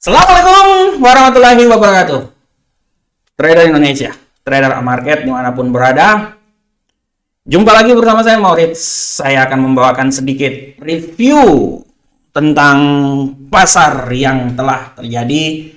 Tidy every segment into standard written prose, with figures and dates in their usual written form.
Assalamualaikum warahmatullahi wabarakatuh. Trader Indonesia, trader market dimanapun berada. Jumpa lagi bersama saya Maurits. Saya akan membawakan sedikit review tentang pasar yang telah terjadi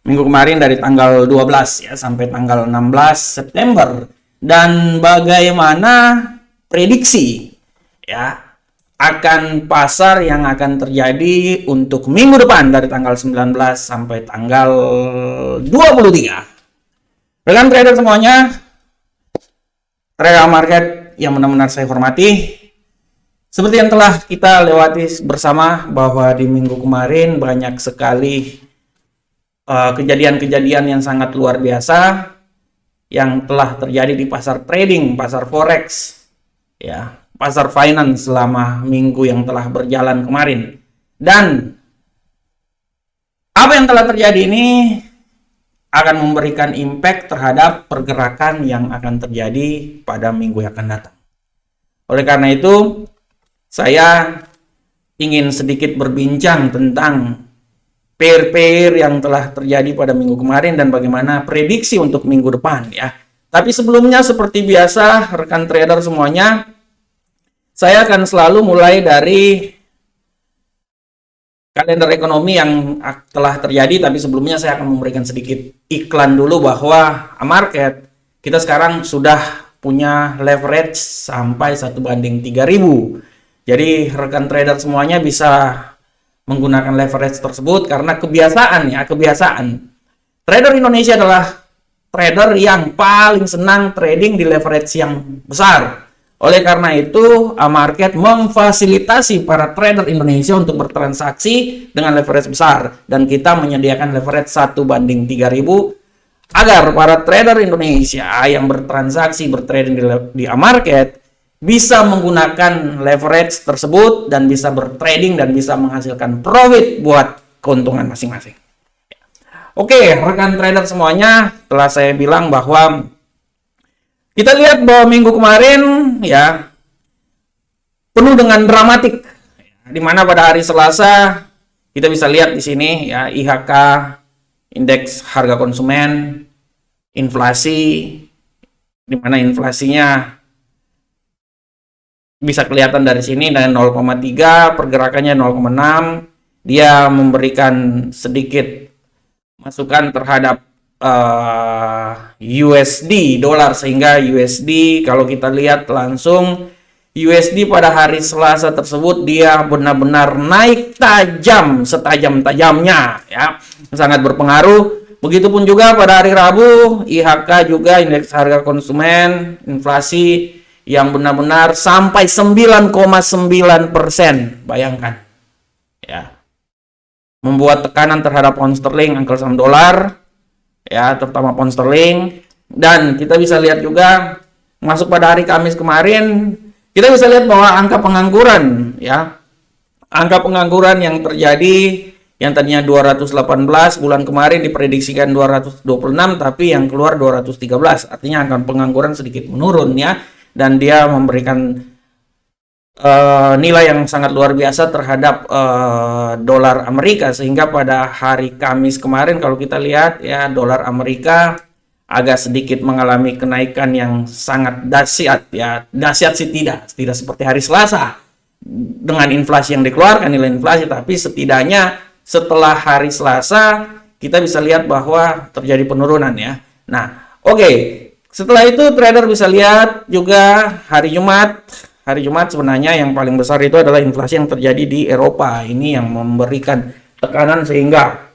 minggu kemarin dari tanggal 12 ya sampai tanggal 16 September, dan bagaimana prediksi ya akan pasar yang akan terjadi untuk minggu depan dari tanggal 19 sampai tanggal 23. Rekan trader semuanya, trader market yang benar-benar saya hormati, seperti yang telah kita lewati bersama bahwa di minggu kemarin banyak sekali kejadian-kejadian yang sangat luar biasa yang telah terjadi di pasar trading, pasar forex, ya, pasar finance selama minggu yang telah berjalan kemarin. Dan apa yang telah terjadi ini akan memberikan impact terhadap pergerakan yang akan terjadi pada minggu yang akan datang. Oleh karena itu, saya ingin sedikit berbincang tentang pair-pair yang telah terjadi pada minggu kemarin dan bagaimana prediksi untuk minggu depan ya. Tapi sebelumnya seperti biasa, rekan trader semuanya, saya akan selalu mulai dari kalender ekonomi yang telah terjadi, tapi sebelumnya saya akan memberikan sedikit iklan dulu bahwa market kita sekarang sudah punya leverage sampai 1:3000. Jadi rekan trader semuanya bisa menggunakan leverage tersebut karena kebiasaan. Trader Indonesia adalah trader yang paling senang trading di leverage yang besar. Oleh karena itu, market memfasilitasi para trader Indonesia untuk bertransaksi dengan leverage besar. Dan kita menyediakan leverage 1:3000 agar para trader Indonesia yang bertransaksi, bertrading di market bisa menggunakan leverage tersebut dan bisa bertrading dan bisa menghasilkan profit buat keuntungan masing-masing. Oke, rekan trader semuanya, telah saya bilang bahwa kita lihat bahwa minggu kemarin ya penuh dengan dramatik, di mana pada hari Selasa kita bisa lihat di sini ya IHK, indeks harga konsumen, inflasi, di mana inflasinya bisa kelihatan dari sini dari 0,3, pergerakannya 0,6. Dia memberikan sedikit masukan terhadap USD dolar, sehingga USD kalau kita lihat langsung USD pada hari Selasa tersebut dia benar-benar naik tajam, setajam-tajamnya ya, sangat berpengaruh. Begitupun juga pada hari Rabu IHK juga indeks harga konsumen, inflasi yang benar-benar sampai 9,9%, bayangkan ya, membuat tekanan terhadap pound sterling, angka saham dolar ya, terutama pound sterling. Dan kita bisa lihat juga masuk pada hari Kamis kemarin, kita bisa lihat bahwa angka pengangguran ya, angka pengangguran yang terjadi yang tadinya 218 bulan kemarin diprediksikan 226, tapi yang keluar 213. Artinya angka pengangguran sedikit menurun ya, dan dia memberikan nilai yang sangat luar biasa terhadap dolar Amerika, sehingga pada hari Kamis kemarin kalau kita lihat ya, dolar Amerika agak sedikit mengalami kenaikan yang sangat dahsyat ya. Dahsyat sih tidak seperti hari Selasa dengan inflasi yang dikeluarkan, nilai inflasi, tapi setidaknya setelah hari Selasa kita bisa lihat bahwa terjadi penurunan ya. Nah, oke. Setelah itu trader bisa lihat juga hari Jumat. Hari Jumat sebenarnya yang paling besar itu adalah inflasi yang terjadi di Eropa. Ini yang memberikan tekanan sehingga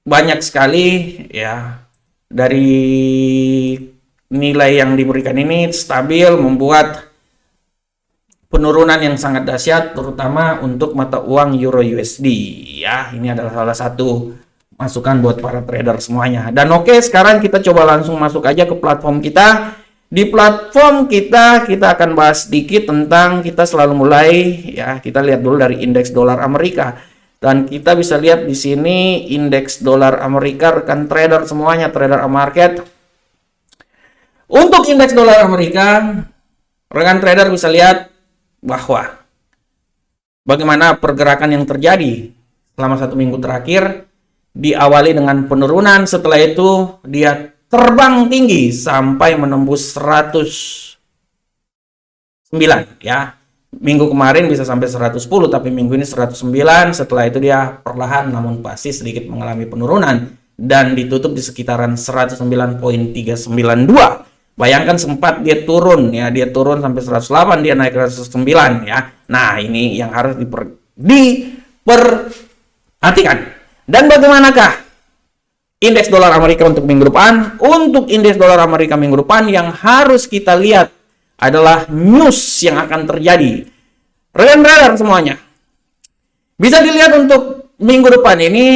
banyak sekali ya dari nilai yang diberikan ini stabil, membuat penurunan yang sangat dahsyat terutama untuk mata uang Euro USD ya. Ini adalah salah satu masukan buat para trader semuanya. Dan oke, sekarang kita coba langsung masuk aja ke platform kita. Di platform kita akan bahas sedikit tentang, kita selalu mulai ya, kita lihat dulu dari indeks dolar Amerika. Dan kita bisa lihat di sini indeks dolar Amerika, rekan trader semuanya, trader market. Untuk indeks dolar Amerika, rekan trader bisa lihat bahwa bagaimana pergerakan yang terjadi selama 1 minggu terakhir diawali dengan penurunan, setelah itu dia terbang tinggi sampai menembus 109 ya. Minggu kemarin bisa sampai 110, tapi minggu ini 109. Setelah itu dia perlahan namun pasti sedikit mengalami penurunan dan ditutup di sekitaran 109.392. Bayangkan sempat dia turun ya, dia turun sampai 108, dia naik ke 109 ya. Nah, ini yang harus diperhatikan. Dan bagaimanakah indeks dolar Amerika untuk minggu depan? Untuk indeks dolar Amerika minggu depan yang harus kita lihat adalah news yang akan terjadi. Rekan trader semuanya, bisa dilihat untuk minggu depan ini,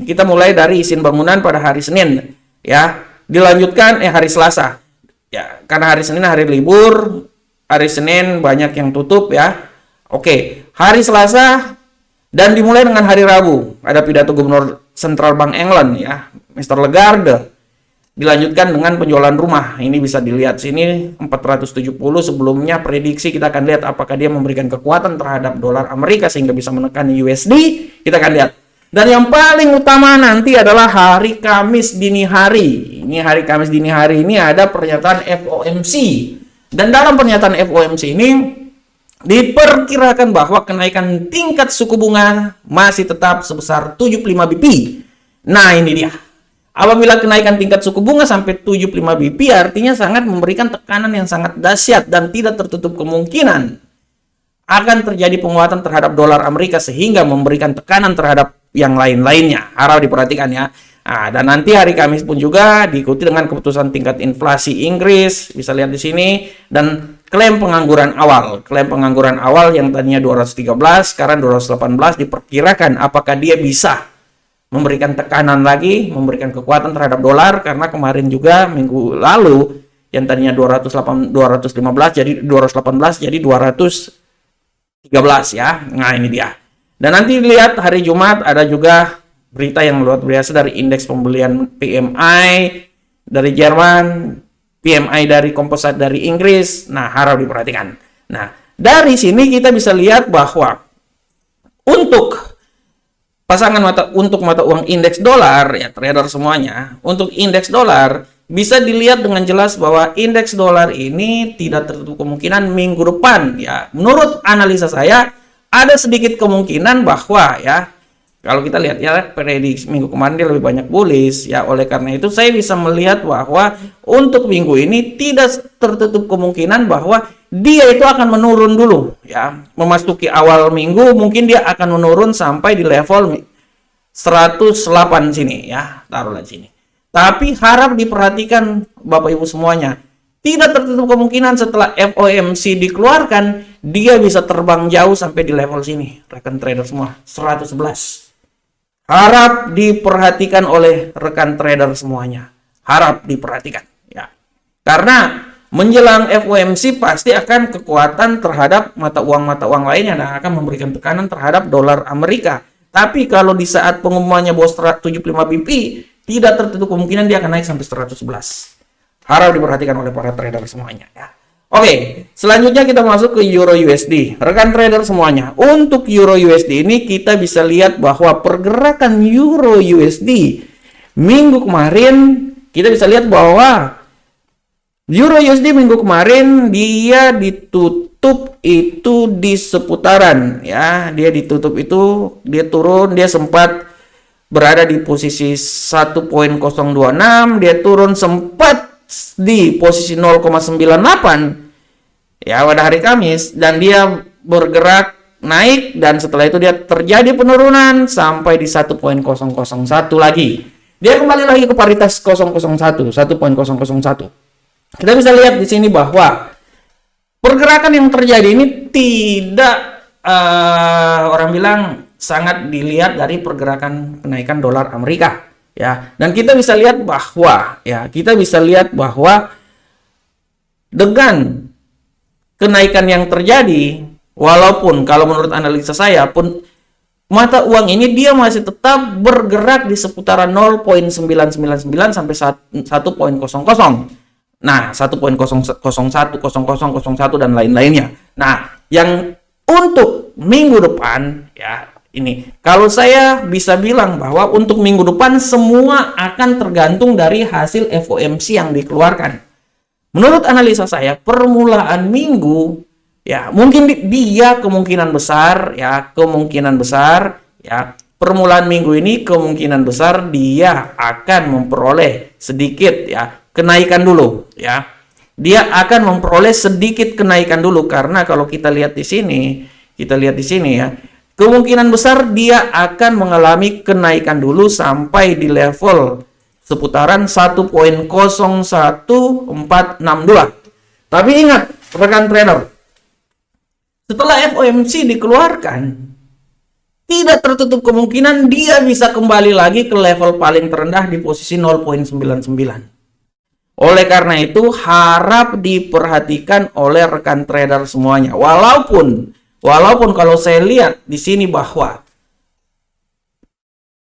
kita mulai dari izin bangunan pada hari Senin ya, dilanjutkan hari Selasa ya, karena hari Senin hari libur, hari Senin banyak yang tutup ya. Oke, hari Selasa dan dimulai dengan hari Rabu ada pidato Gubernur Central Bank England ya, Mr. Lagarde. Dilanjutkan dengan penjualan rumah. Ini bisa dilihat sini 470. Sebelumnya prediksi kita akan lihat apakah dia memberikan kekuatan terhadap dolar Amerika sehingga bisa menekan USD. Kita akan lihat. Dan yang paling utama nanti adalah hari Kamis dini hari. Ini hari Kamis dini hari ini ada pernyataan FOMC. Dan dalam pernyataan FOMC ini diperkirakan bahwa kenaikan tingkat suku bunga masih tetap sebesar 75 BP. Nah, ini dia. Apabila kenaikan tingkat suku bunga sampai 75 BP artinya sangat memberikan tekanan yang sangat dahsyat dan tidak tertutup kemungkinan akan terjadi penguatan terhadap dolar Amerika sehingga memberikan tekanan terhadap yang lain-lainnya. Harap diperhatikan ya. Nah, dan nanti hari Kamis pun juga diikuti dengan keputusan tingkat inflasi Inggris, bisa lihat di sini, dan klaim pengangguran awal. Klaim pengangguran awal yang tadinya 213 sekarang 218 diperkirakan apakah dia bisa memberikan tekanan lagi, memberikan kekuatan terhadap dolar, karena kemarin juga minggu lalu yang tadinya 215 jadi 218 jadi 213 ya. Nah, ini dia. Dan nanti lihat hari Jumat ada juga berita yang luar biasa dari indeks pembelian PMI dari Jerman, PMI dari komposite dari Inggris. Nah, harap diperhatikan. Nah, dari sini kita bisa lihat bahwa untuk mata uang indeks dolar ya, trader semuanya, untuk indeks dolar bisa dilihat dengan jelas bahwa indeks dolar ini tidak tertutup kemungkinan minggu depan ya. Menurut analisa saya ada sedikit kemungkinan bahwa ya, kalau kita lihat ya prediksi minggu kemarin dia lebih banyak bullish ya. Oleh karena itu saya bisa melihat bahwa untuk minggu ini tidak tertutup kemungkinan bahwa dia itu akan menurun dulu ya. Memasuki awal minggu mungkin dia akan menurun sampai di level 108 sini ya, taruhlah sini. Tapi harap diperhatikan Bapak Ibu semuanya, tidak tertutup kemungkinan setelah FOMC dikeluarkan dia bisa terbang jauh sampai di level sini. Rekan trader semua, 111. Harap diperhatikan oleh rekan trader semuanya. Harap diperhatikan ya. Karena menjelang FOMC pasti akan kekuatan terhadap mata uang lainnya dan akan memberikan tekanan terhadap dolar Amerika. Tapi kalau di saat pengumumannya bahwa 75 BP, tidak tertutup kemungkinan dia akan naik sampai 111. Harap diperhatikan oleh para trader semuanya ya. Oke, selanjutnya kita masuk ke Euro USD. Rekan trader semuanya, untuk Euro USD ini kita bisa lihat bahwa pergerakan Euro USD minggu kemarin kita bisa lihat bahwa Euro USD minggu kemarin dia ditutup itu di seputaran ya, dia ditutup itu dia turun, dia sempat berada di posisi 1.026, dia turun sempat di posisi 0,98 ya pada hari Kamis dan dia bergerak naik dan setelah itu dia terjadi penurunan sampai di 1.001 lagi. Dia kembali lagi ke paritas 001, 1.001. Kita bisa lihat di sini bahwa pergerakan yang terjadi ini tidak orang bilang sangat dilihat dari pergerakan kenaikan dolar Amerika ya. Dan kita bisa lihat bahwa dengan kenaikan yang terjadi, walaupun kalau menurut analisa saya pun mata uang ini dia masih tetap bergerak di seputaran 0.999 sampai 1.00. Nah, 1.001, 0001 dan lain-lainnya. Nah, yang untuk minggu depan ya, Ini kalau saya bisa bilang bahwa untuk minggu depan semua akan tergantung dari hasil FOMC yang dikeluarkan. Menurut analisa saya, permulaan minggu ya mungkin dia kemungkinan besar ya permulaan minggu ini kemungkinan besar dia akan memperoleh sedikit ya kenaikan dulu ya. Dia akan memperoleh sedikit kenaikan dulu karena kalau kita lihat di sini ya, kemungkinan besar dia akan mengalami kenaikan dulu sampai di level seputaran 1.01462. Tapi ingat, rekan trader, setelah FOMC dikeluarkan, tidak tertutup kemungkinan dia bisa kembali lagi ke level paling terendah di posisi 0.99. Oleh karena itu, harap diperhatikan oleh rekan trader semuanya. Walaupun kalau saya lihat di sini bahwa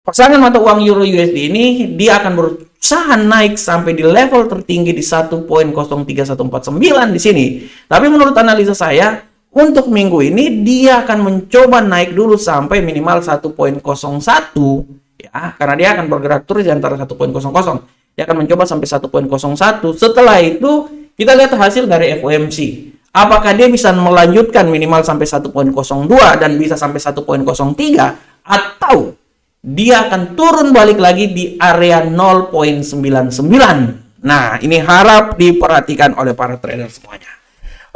pasangan mata uang Euro USD ini dia akan berusaha naik sampai di level tertinggi di 1.03149 di sini. Tapi menurut analisa saya, untuk minggu ini dia akan mencoba naik dulu sampai minimal 1.01 ya, karena dia akan bergerak terus di antara 1.00. Dia akan mencoba sampai 1.01. Setelah itu kita lihat hasil dari FOMC. Apakah dia bisa melanjutkan minimal sampai 1.02 dan bisa sampai 1.03 atau dia akan turun balik lagi di area 0.99. Nah, ini harap diperhatikan oleh para trader semuanya.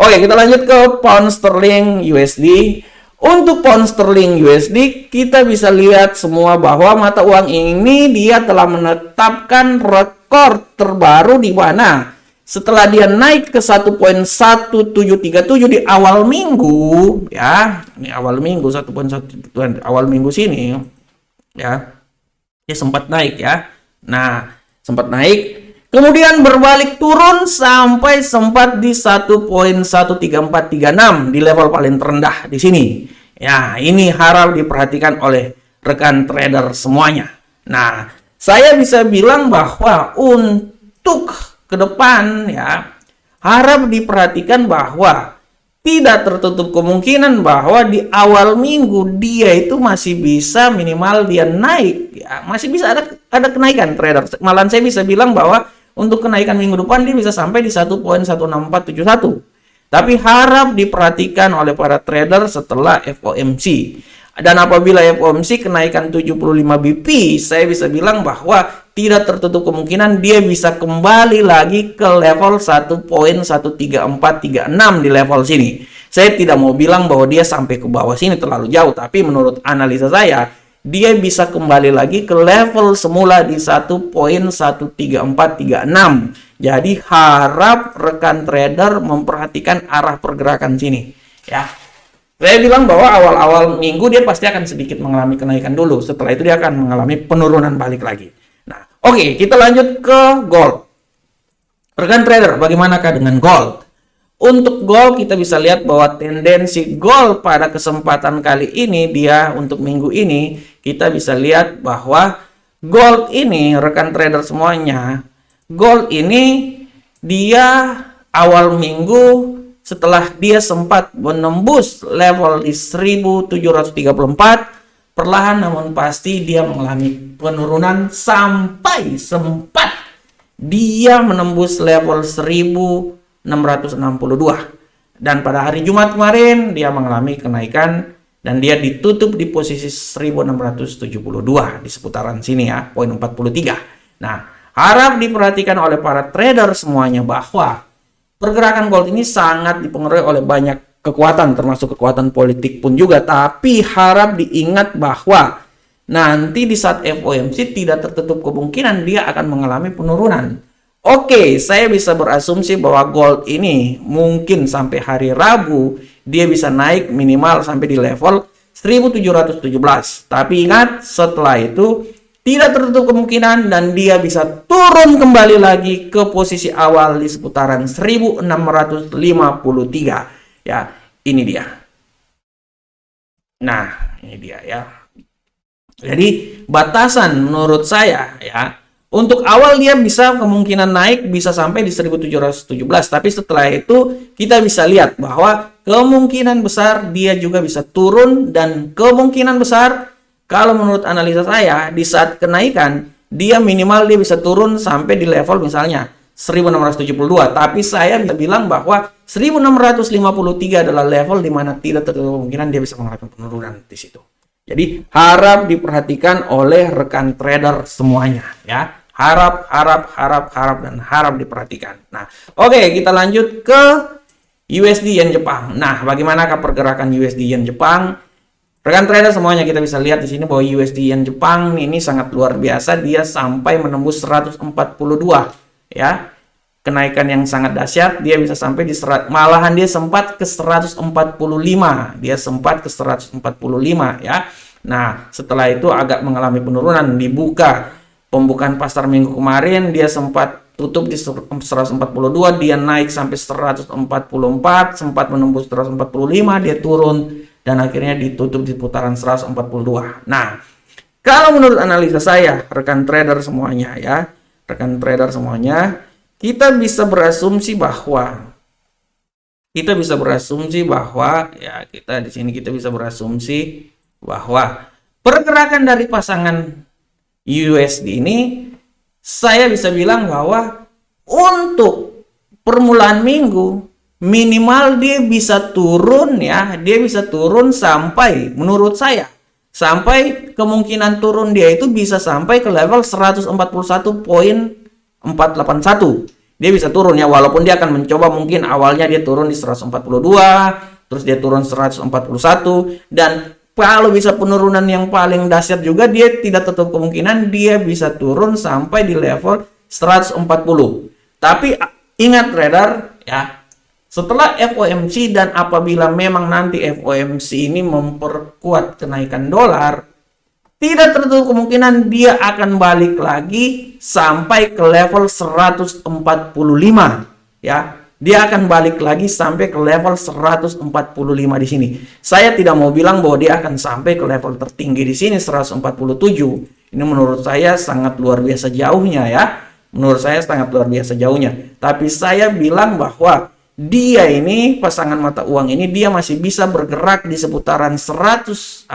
Oke, kita lanjut ke pound sterling USD. Untuk pound sterling USD, kita bisa lihat semua bahwa mata uang ini dia telah menetapkan rekor terbaru di mana setelah dia naik ke 1.1737 di awal minggu ya. Ini awal minggu 1.1 awal minggu sini ya. Dia sempat naik ya. Nah, sempat naik kemudian berbalik turun sampai sempat di 1.13436 di level paling terendah di sini. Ya, ini harap diperhatikan oleh rekan trader semuanya. Nah, saya bisa bilang bahwa untuk ke depan ya, harap diperhatikan bahwa tidak tertutup kemungkinan bahwa di awal minggu dia itu masih bisa minimal dia naik ya, masih bisa ada kenaikan trader. Malah saya bisa bilang bahwa untuk kenaikan minggu depan dia bisa sampai di 1.16471. Tapi harap diperhatikan oleh para trader setelah FOMC. Dan apabila FOMC kenaikan 75 BP, saya bisa bilang bahwa tidak tertutup kemungkinan dia bisa kembali lagi ke level 1.13436 di level sini. Saya tidak mau bilang bahwa dia sampai ke bawah sini terlalu jauh, tapi menurut analisa saya, dia bisa kembali lagi ke level semula di 1.13436. Jadi harap rekan trader memperhatikan arah pergerakan sini ya. Saya bilang bahwa awal-awal minggu dia pasti akan sedikit mengalami kenaikan dulu. Setelah itu dia akan mengalami penurunan balik lagi. Nah, oke, kita lanjut ke gold. Rekan trader, bagaimanakah dengan gold? Untuk gold kita bisa lihat bahwa tendensi gold pada kesempatan kali ini dia untuk minggu ini kita bisa lihat bahwa gold ini rekan trader semuanya, gold ini dia awal minggu setelah dia sempat menembus level di 1734 perlahan namun pasti dia mengalami penurunan sampai sempat dia menembus level 1662 dan pada hari Jumat kemarin dia mengalami kenaikan dan dia ditutup di posisi 1672 di seputaran sini ya, poin 43. Nah, harap diperhatikan oleh para trader semuanya bahwa pergerakan gold ini sangat dipengaruhi oleh banyak kekuatan termasuk kekuatan politik pun juga, tapi harap diingat bahwa nanti di saat FOMC tidak tertutup kemungkinan dia akan mengalami penurunan. Oke, saya bisa berasumsi bahwa gold ini mungkin sampai hari Rabu dia bisa naik minimal sampai di level 1717. Tapi ingat, setelah itu tidak tertutup kemungkinan dan dia bisa turun kembali lagi ke posisi awal di seputaran 1653. Ya, ini dia. Nah, ini dia ya. Jadi batasan menurut saya ya Untuk awal dia bisa kemungkinan naik bisa sampai di 1717, tapi setelah itu kita bisa lihat bahwa kemungkinan besar dia juga bisa turun, dan kemungkinan besar kalau menurut analisa saya di saat kenaikan dia minimal dia bisa turun sampai di level misalnya 1672, tapi saya bisa bilang bahwa 1653 adalah level di mana tidak tertutup kemungkinan dia bisa mengalami penurunan di situ. Jadi harap diperhatikan oleh rekan trader semuanya ya. Harap dan harap diperhatikan. Nah, oke, kita lanjut ke USD Yen Jepang. Nah, bagaimanakah pergerakan USD Yen Jepang? Rekan trader semuanya kita bisa lihat di sini bahwa USD Yen Jepang ini sangat luar biasa, dia sampai menembus 142 ya. Kenaikan yang sangat dahsyat, dia bisa sampai di malahan dia sempat ke 145. Dia sempat ke 145 ya. Nah, setelah itu agak mengalami penurunan, dibuka pembukaan pasar minggu kemarin dia sempat tutup di 142, dia naik sampai 144, sempat menembus 145, dia turun dan akhirnya ditutup di putaran 142. Nah, kalau menurut analisa saya, rekan trader semuanya ya, rekan trader semuanya, kita bisa berasumsi bahwa ya, kita di sini kita bisa berasumsi bahwa pergerakan dari pasangan USD ini saya bisa bilang bahwa untuk permulaan minggu minimal dia bisa turun ya, dia bisa turun sampai menurut saya sampai kemungkinan turun dia itu bisa sampai ke level 141.481. Dia bisa turun ya, walaupun dia akan mencoba mungkin awalnya dia turun di 142, terus dia turun 141, dan kalau bisa penurunan yang paling dahsyat juga dia tidak tutup kemungkinan dia bisa turun sampai di level 140. Tapi ingat trader ya, setelah FOMC dan apabila memang nanti FOMC ini memperkuat kenaikan dolar, tidak tertutup kemungkinan dia akan balik lagi sampai ke level 145 ya. Dia akan balik lagi sampai ke level 145 di sini. Saya tidak mau bilang bahwa dia akan sampai ke level tertinggi di sini 147. Ini menurut saya sangat luar biasa jauhnya ya. Menurut saya sangat luar biasa jauhnya. Tapi saya bilang bahwa dia ini, pasangan mata uang ini, dia masih bisa bergerak di seputaran 145,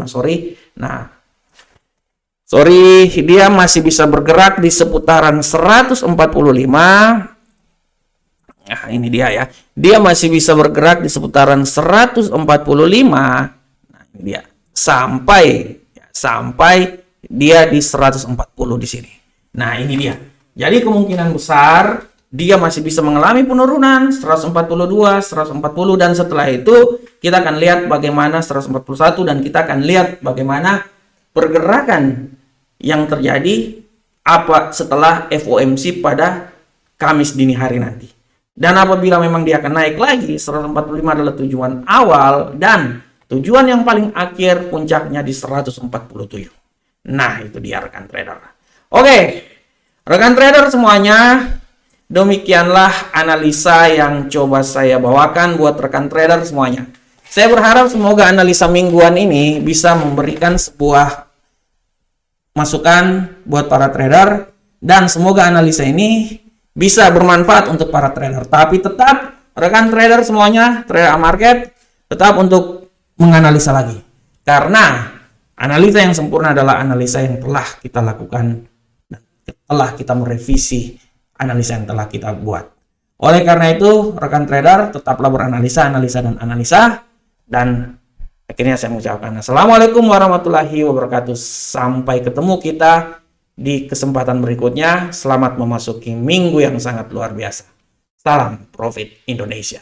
sorry. Nah, sorry, dia masih bisa bergerak di seputaran 145. Nah, ini dia ya. Dia masih bisa bergerak di seputaran 145. Nah, ini dia. Sampai dia di 140 di sini. Nah, ini dia. Jadi kemungkinan besar dia masih bisa mengalami penurunan 142, 140, dan setelah itu kita akan lihat bagaimana 141, dan kita akan lihat bagaimana pergerakan yang terjadi apa setelah FOMC pada Kamis dini hari nanti. Dan apabila memang dia akan naik lagi, 145 adalah tujuan awal dan tujuan yang paling akhir puncaknya di 147. Nah, itu dia rekan trader. Oke, rekan trader semuanya, demikianlah analisa yang coba saya bawakan buat rekan trader semuanya. Saya berharap semoga analisa mingguan ini bisa memberikan sebuah masukan buat para trader, dan semoga analisa ini bisa bermanfaat untuk para trader. Tapi tetap rekan trader semuanya, trader market, tetap untuk menganalisa lagi. Karena analisa yang sempurna adalah analisa yang telah kita lakukan dan telah kita merevisi analisa yang telah kita buat. Oleh karena itu, rekan trader tetaplah beranalisa, dan akhirnya saya mengucapkan Assalamualaikum warahmatullahi wabarakatuh. Sampai ketemu kita di kesempatan berikutnya. Selamat memasuki minggu yang sangat luar biasa. Salam Profit Indonesia.